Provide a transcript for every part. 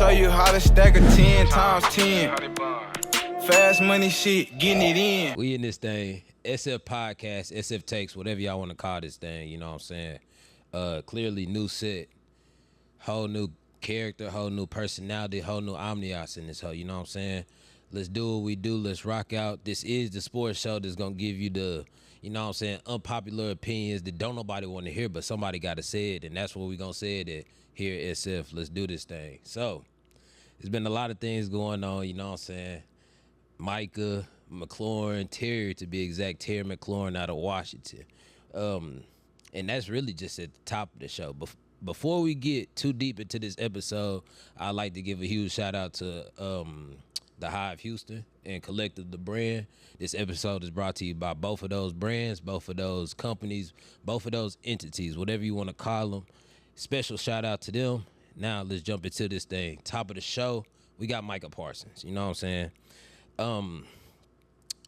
show you how to stack a 10 times 10. Fast money shit, getting it in. We in this thing. SF Podcast, SF Takes, whatever y'all want to call this thing, you know what I'm saying? Clearly new set, whole new character, whole new personality, whole new ambiance in this hoe, you know what I'm saying? Let's do what we do. Let's rock out. This is the sports show that's going to give you the, you know what I'm saying, unpopular opinions that don't nobody want to hear, but somebody got to say it, and that's what we going to say it at here at SF. Let's do this thing. So, there's been a lot of things going on, you know what I'm saying? Micah, McLaurin, Terry, to be exact, Terry McLaurin out of Washington. And that's really just at the top of the show. Before we get too deep into this episode, I'd like to give a huge shout out to the Hive Houston and Collective the Brand. This episode is brought to you by both of those brands, both of those companies, both of those entities, whatever you want to call them. Special shout out to them. Now let's jump into this thing. Top of the show, we got Micah Parsons. You know what I'm saying?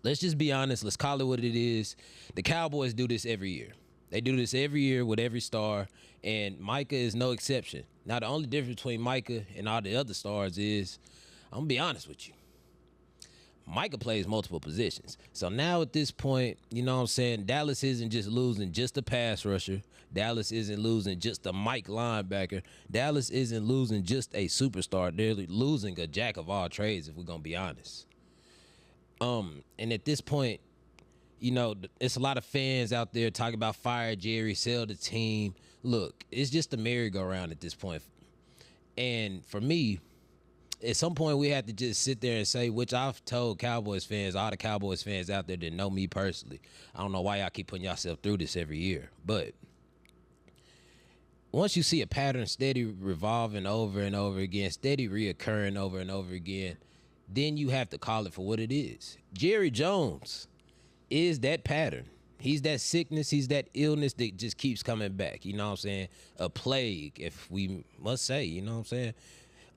Let's just be honest. Let's call it what it is. The Cowboys do this every year. They do this every year with every star, and Micah is no exception. Now, the only difference between Micah and all the other stars is, I'm going to be honest with you, Micah plays multiple positions. So now at this point, you know what I'm saying, Dallas isn't just losing just a pass rusher. Dallas isn't losing just a Mike linebacker. Dallas isn't losing just a superstar. They're losing a jack of all trades, if we're going to be honest. And at this point, you know, it's a lot of fans out there talking about fire Jerry, sell the team. Look, it's just a merry-go-round at this point. And for me, at some point we have to just sit there and say, which I've told Cowboys fans, all the Cowboys fans out there that know me personally, I don't know why y'all keep putting yourself through this every year, but once you see a pattern steady revolving over and over again, steady reoccurring over and over again, then you have to call it for what it is. Jerry Jones is that pattern. He's that sickness. He's that illness that just keeps coming back. You know what I'm saying? A plague, if we must say, you know what I'm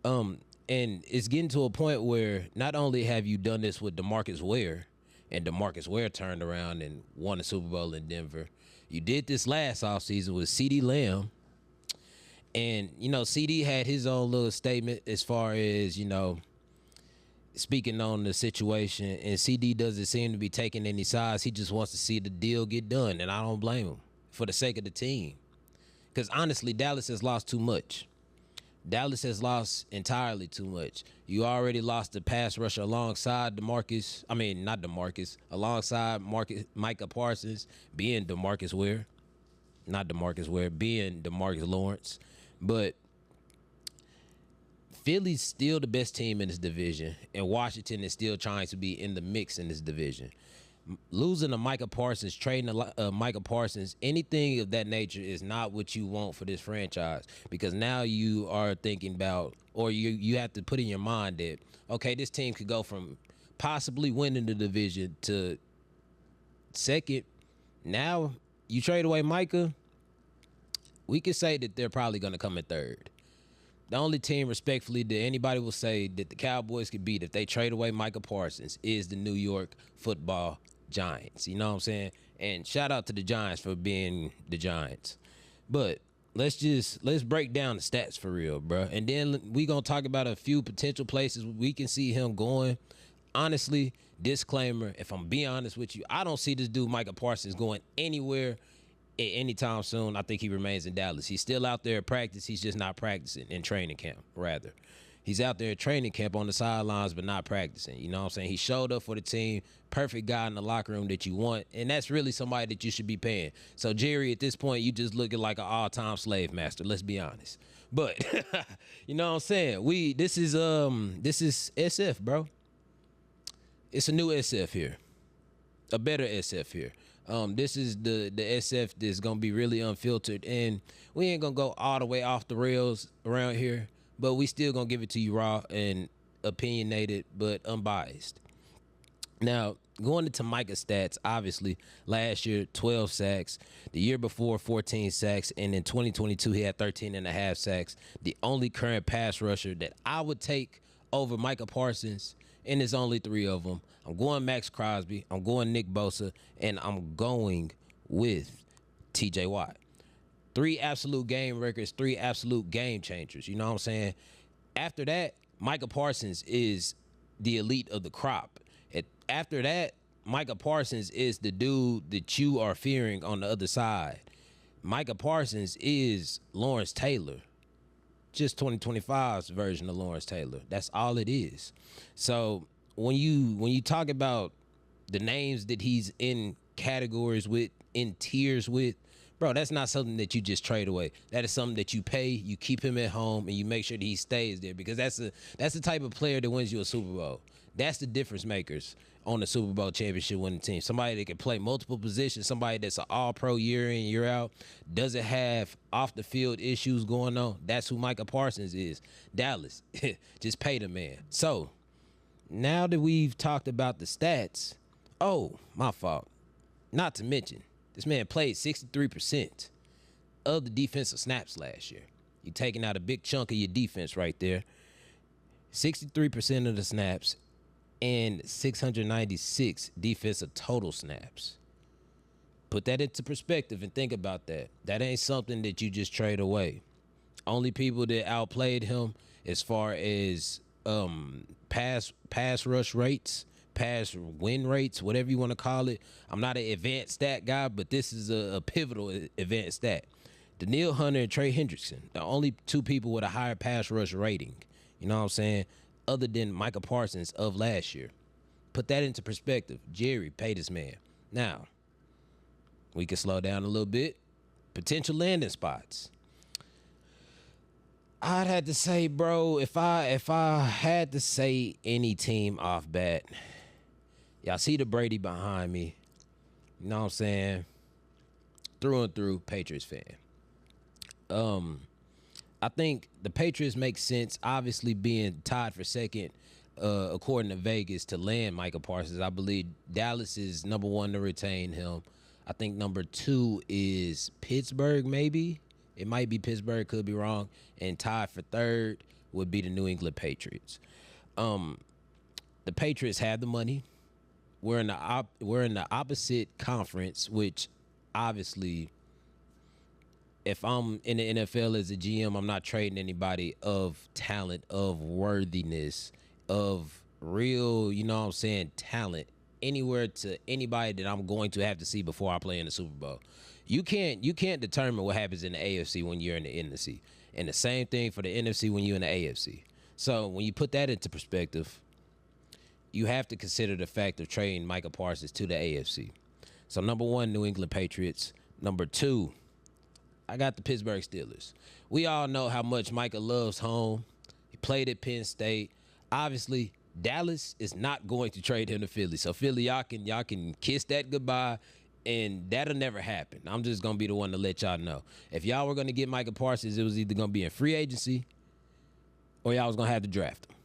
saying? And it's getting to a point where not only have you done this with DeMarcus Ware, and DeMarcus Ware turned around and won a Super Bowl in Denver, you did this last offseason with CeeDee Lamb. And, you know, CD had his own little statement as far as, you know, speaking on the situation, and CD doesn't seem to be taking any sides. He just wants to see the deal get done, and I don't blame him for the sake of the team. Because honestly, Dallas has lost too much. Dallas has lost entirely too much. You already lost the pass rusher alongside alongside Micah Parsons being DeMarcus Ware. Not DeMarcus Ware, being DeMarcus Lawrence. But Philly's still the best team in this division, and Washington is still trying to be in the mix in this division. Losing to Micah Parsons, trading Micah Parsons, anything of that nature is not what you want for this franchise, because now you are thinking about, or you have to put in your mind that, okay, this team could go from possibly winning the division to second. Now you trade away Micah, we could say that they're probably going to come in third. The only team, respectfully, that anybody will say that the Cowboys could beat if they trade away Micah Parsons is the New York Football Giants. You know what I'm saying? And shout out to the Giants for being the Giants. But let's break down the stats for real, bro. And then we going to talk about a few potential places we can see him going. Honestly, disclaimer, if I'm being honest with you, I don't see this dude Micah Parsons going anywhere anytime soon. I think he remains in Dallas. He's still out there at practice. He's just not practicing in training camp, rather. He's out there at training camp on the sidelines, but not practicing. You know what I'm saying? He showed up for the team. Perfect guy in the locker room that you want. And that's really somebody that you should be paying. So, Jerry, at this point, you just looking like an all-time slave master. Let's be honest. But, you know what I'm saying? This is SF, bro. It's a new SF here. A better SF here. This is the SF that's going to be really unfiltered, and we ain't going to go all the way off the rails around here, but we still going to give it to you raw and opinionated, but unbiased. Now, going into Micah's stats, obviously, last year, 12 sacks. The year before, 14 sacks. And in 2022, he had 13 and a half sacks. The only current pass rusher that I would take over Micah Parsons, and there's only 3 of them. I'm going Max Crosby, I'm going Nick Bosa, and I'm going with TJ Watt. 3 absolute game records, 3 absolute game changers. You know what I'm saying? After that, Micah Parsons is the elite of the crop. After that, Micah Parsons is the dude that you are fearing on the other side. Micah Parsons is Lawrence Taylor, just 2025's version of Lawrence Taylor. That's all it is. So when you talk about the names that he's in categories with, in tiers with, bro, that's not something that you just trade away. That is something that you pay, you keep him at home, and you make sure that he stays there, because that's the type of player that wins you a Super Bowl. That's the difference makers on the Super Bowl championship winning team. Somebody that can play multiple positions, somebody that's an all-pro year in, year out, doesn't have off-the-field issues going on. That's who Micah Parsons is. Dallas, just pay the man. So now that we've talked about the stats, oh, my fault. Not to mention, this man played 63% of the defensive snaps last year. You're taking out a big chunk of your defense right there. 63% of the snaps and 696 defensive total snaps. Put that into perspective and think about that. That ain't something that you just trade away. Only people that outplayed him as far as pass rush rates, pass win rates, whatever you want to call it. I'm not an advanced stat guy, but this is a pivotal advanced stat. Danielle Hunter and Trey Hendrickson, the only two people with a higher pass rush rating. You know what I'm saying? Other than Micah Parsons of last year. Put that into perspective. Jerry paid his man. Now, we can slow down a little bit. Potential landing spots. I'd have to say, bro, if I had to say any team off bat, y'all see the Brady behind me. You know what I'm saying? Through and through, Patriots fan. I think the Patriots make sense, obviously being tied for second, according to Vegas, to land Micah Parsons. I believe Dallas is number one to retain him. I think number two is Pittsburgh, maybe. It might be Pittsburgh, could be wrong. And tied for third would be the New England Patriots. The Patriots have the money. We're in the opposite conference, which obviously, if I'm in the NFL as a GM, I'm not trading anybody of talent, of worthiness, of real, you know what I'm saying, talent anywhere to anybody that I'm going to have to see before I play in the Super Bowl. You can't determine what happens in the AFC when you're in the NFC. And the same thing for the NFC when you're in the AFC. So when you put that into perspective, you have to consider the fact of trading Micah Parsons to the AFC. So number one, New England Patriots. Number two, I got the Pittsburgh Steelers. We all know how much Micah loves home. He played at Penn State. Obviously, Dallas is not going to trade him to Philly. So Philly, y'all can kiss that goodbye, and that'll never happen. I'm just gonna be the one to let y'all know. If y'all were gonna get Micah Parsons, it was either gonna be in free agency or y'all was gonna have to draft him.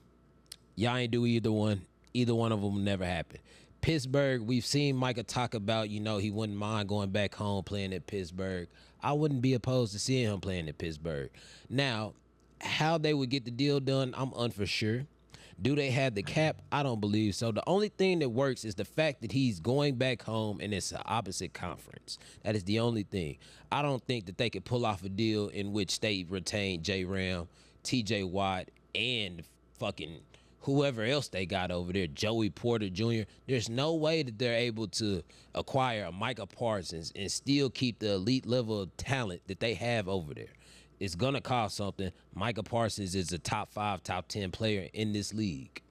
Y'all ain't do either one. Either one of them will never happen. Pittsburgh, we've seen Micah talk about, he wouldn't mind going back home playing at Pittsburgh. I wouldn't be opposed to seeing him playing at Pittsburgh. Now, how they would get the deal done, I'm unsure. Do they have the cap? I don't believe so. The only thing that works is the fact that he's going back home and it's an opposite conference. That is the only thing. I don't think that they could pull off a deal in which they retain J. Ram, T.J. Watt, and fucking whoever else they got over there, Joey Porter Jr. There's no way that they're able to acquire a Micah Parsons and still keep the elite level of talent that they have over there. It's going to cost something. Micah Parsons is a top 5, top 10 player in this league.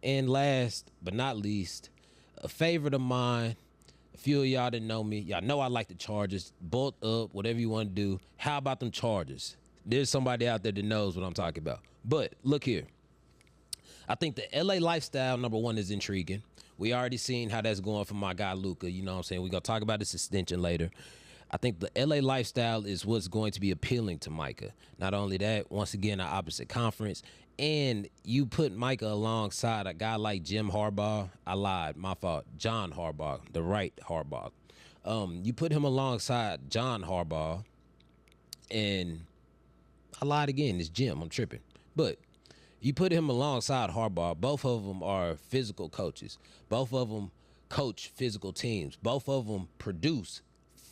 And last but not least, a favorite of mine, a few of y'all that know me, y'all know I like the Chargers. Bolt up, whatever you want to do. How about them Chargers? There's somebody out there that knows what I'm talking about. But look here. I think the LA lifestyle, number one, is intriguing. We already seen how that's going for my guy Luka. You know what I'm saying? We're going to talk about this extension later. I think the LA lifestyle is what's going to be appealing to Micah. Not only that, once again, an opposite conference. And you put Micah alongside a guy like Jim Harbaugh. I lied. My fault. John Harbaugh, the right Harbaugh. You put him alongside John Harbaugh. And I lied again. It's Jim. I'm tripping. But you put him alongside Harbaugh. Both of them are physical coaches. Both of them coach physical teams. Both of them produce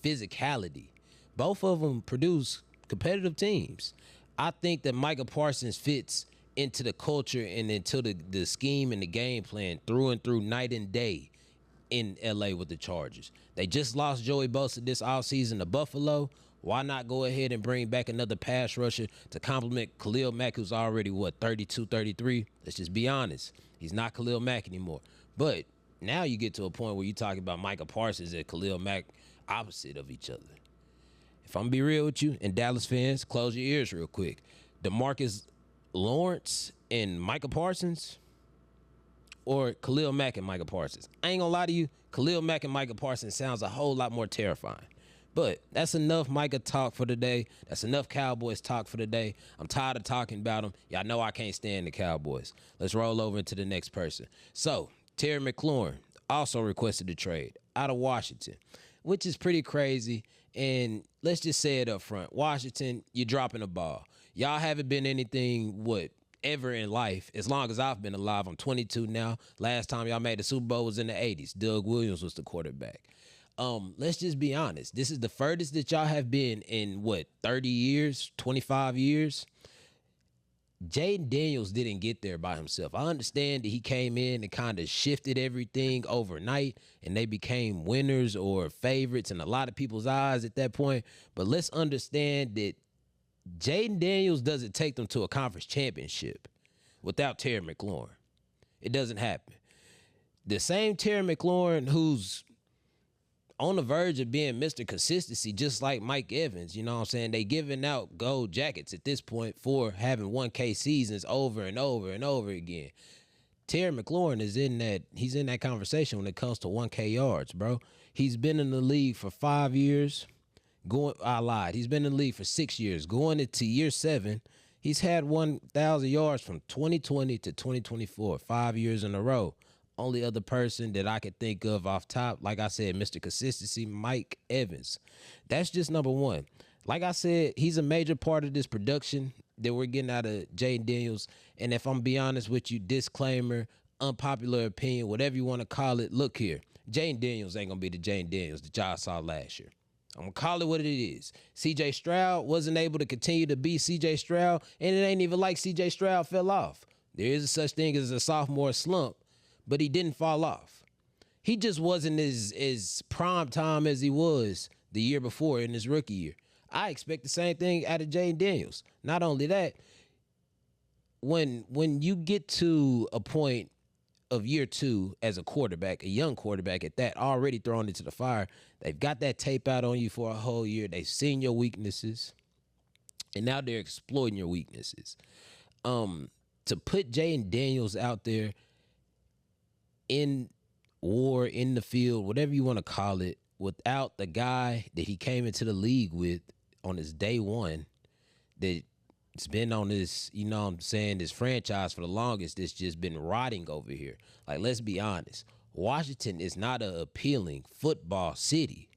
physicality. Both of them produce competitive teams. I think that Micah Parsons fits into the culture and into the scheme and the game plan through and through, night and day in LA with the Chargers. They just lost Joey Bosa this offseason to Buffalo. Why not go ahead and bring back another pass rusher to complement Khalil Mack, who's already, 32, 33? Let's just be honest. He's not Khalil Mack anymore. But now you get to a point where you're talking about Micah Parsons and Khalil Mack opposite of each other. If I'm going to be real with you, and Dallas fans, close your ears real quick. DeMarcus Lawrence and Micah Parsons, or Khalil Mack and Micah Parsons. I ain't going to lie to you, Khalil Mack and Micah Parsons sounds a whole lot more terrifying. But that's enough Micah talk for today. That's enough Cowboys talk for today. I'm tired of talking about them. Y'all know I can't stand the Cowboys. Let's roll over into the next person. So, Terry McLaurin also requested a trade out of Washington, which is pretty crazy. And let's just say it up front. Washington, you're dropping the ball. Y'all haven't been anything, ever in life. As long as I've been alive, I'm 22 now. Last time y'all made the Super Bowl was in the 80s. Doug Williams was the quarterback. Let's just be honest. This is the furthest that y'all have been in, 30 years, 25 years? Jaden Daniels didn't get there by himself. I understand that he came in and kind of shifted everything overnight, and they became winners or favorites in a lot of people's eyes at that point. But let's understand that Jaden Daniels doesn't take them to a conference championship without Terry McLaurin. It doesn't happen. The same Terry McLaurin who's on the verge of being Mr. Consistency, just like Mike Evans, you know what I'm saying? They giving out gold jackets at this point for having 1K seasons over and over and over again. Terry McLaurin is he's in that conversation when it comes to 1K yards, bro. He's been in the league for 5 years. He's been in the league for 6 years. Going into year 7, he's had 1,000 yards from 2020 to 2024, 5 years in a row. Only other person that I could think of off top, like I said, Mr. Consistency, Mike Evans. That's just number one. Like I said, he's a major part of this production that we're getting out of Jaden Daniels. And if I'm being honest with you, disclaimer, unpopular opinion, whatever you want to call it, look here. Jaden Daniels ain't going to be the Jaden Daniels that y'all saw last year. I'm going to call it what it is. C.J. Stroud wasn't able to continue to be C.J. Stroud, and it ain't even like C.J. Stroud fell off. There is a such thing as a sophomore slump, but he didn't fall off. He just wasn't as prime time as he was the year before in his rookie year. I expect the same thing out of Jaden Daniels. Not only that, when you get to a point of year 2 as a quarterback, a young quarterback at that, already thrown into the fire, they've got that tape out on you for a whole year. They've seen your weaknesses, and now they're exploiting your weaknesses. To put Jaden Daniels out there in war, in the field, whatever you want to call it, without the guy that he came into the league with on his day one, that's been on this, you know what I'm saying, this franchise for the longest, that's just been rotting over here. Like, let's be honest. Washington is not an appealing football city.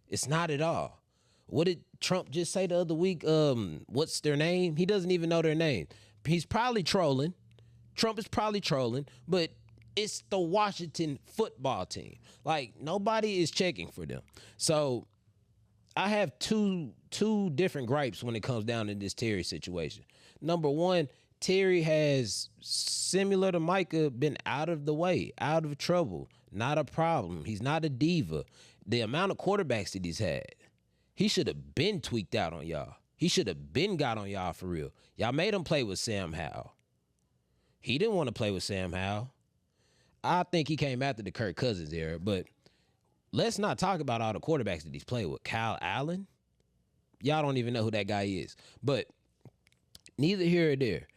It's not at all. What did Trump just say the other week? What's their name? He doesn't even know their name. He's probably trolling. Trump is probably trolling, but it's the Washington football team. Like, nobody is checking for them. So I have two different gripes when it comes down to this Terry situation. Number one, Terry has, similar to Micah, been out of the way, out of trouble, not a problem. He's not a diva. The amount of quarterbacks that he's had, he should have been tweaked out on y'all. He should have been got on y'all for real. Y'all made him play with Sam Howell. He didn't want to play with Sam Howell. I think he came after the Kirk Cousins era, but let's not talk about all the quarterbacks that he's played with. Kyle Allen, y'all don't even know who that guy is. But neither here or there.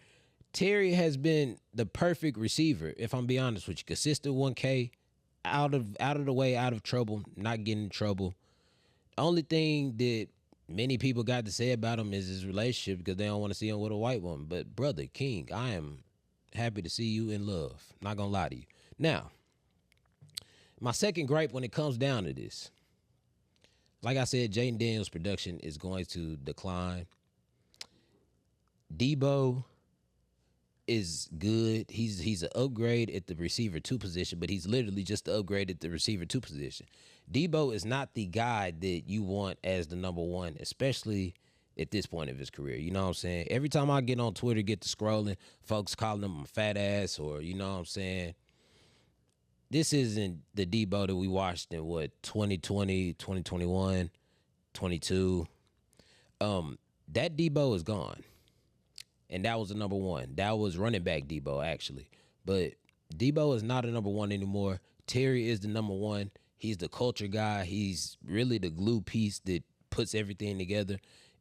Terry has been the perfect receiver, if I'm being honest with you. Consistent 1K, out of the way, out of trouble, not getting in trouble. Only thing that many people got to say about him is his relationship, because they don't want to see him with a white woman. But, brother, King, I am happy to see you in love. Not going to lie to you. Now, my second gripe when it comes down to this, like I said, Jaden Daniels' production is going to decline. Debo is good. He's an upgrade at the receiver 2 position, but he's literally just the upgrade at the receiver 2 position. Debo is not the guy that you want as the number one, especially at this point of his career. You know what I'm saying? Every time I get on Twitter, get to scrolling, folks calling him a fat ass or, you know what I'm saying? This isn't the Debo that we watched in, 2020, 2021, 22. That Debo is gone. And that was the number one. That was running back Debo, actually. But Debo is not a number one anymore. Terry is the number one. He's the culture guy. He's really the glue piece that puts everything together.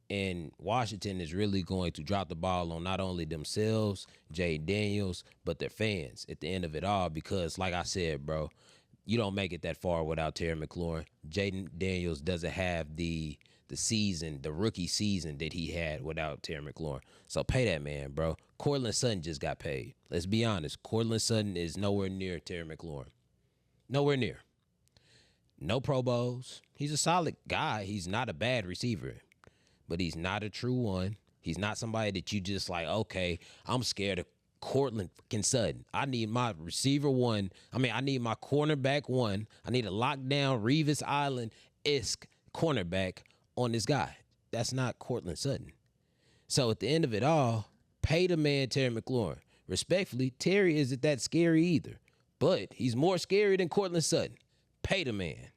And Washington is really going to drop the ball on not only themselves, Jay Daniels, but their fans at the end of it all. Because, like I said, bro, you don't make it that far without Terry McLaurin. Jaden Daniels doesn't have the season, the rookie season that he had without Terry McLaurin. So pay that man, bro. Cortland Sutton just got paid. Let's be honest. Cortland Sutton is nowhere near Terry McLaurin. Nowhere near. No Pro Bowls. He's a solid guy. He's not a bad receiver, but he's not a true one. He's not somebody that you just like, okay, I'm scared of Cortland fucking Sutton. I need my receiver one. I need my cornerback one. I need a lockdown Revis Island-esque cornerback on this guy. That's not Cortland Sutton. So at the end of it all, pay the man Terry McLaurin. Respectfully, Terry isn't that scary either, but he's more scary than Cortland Sutton. Pay the man.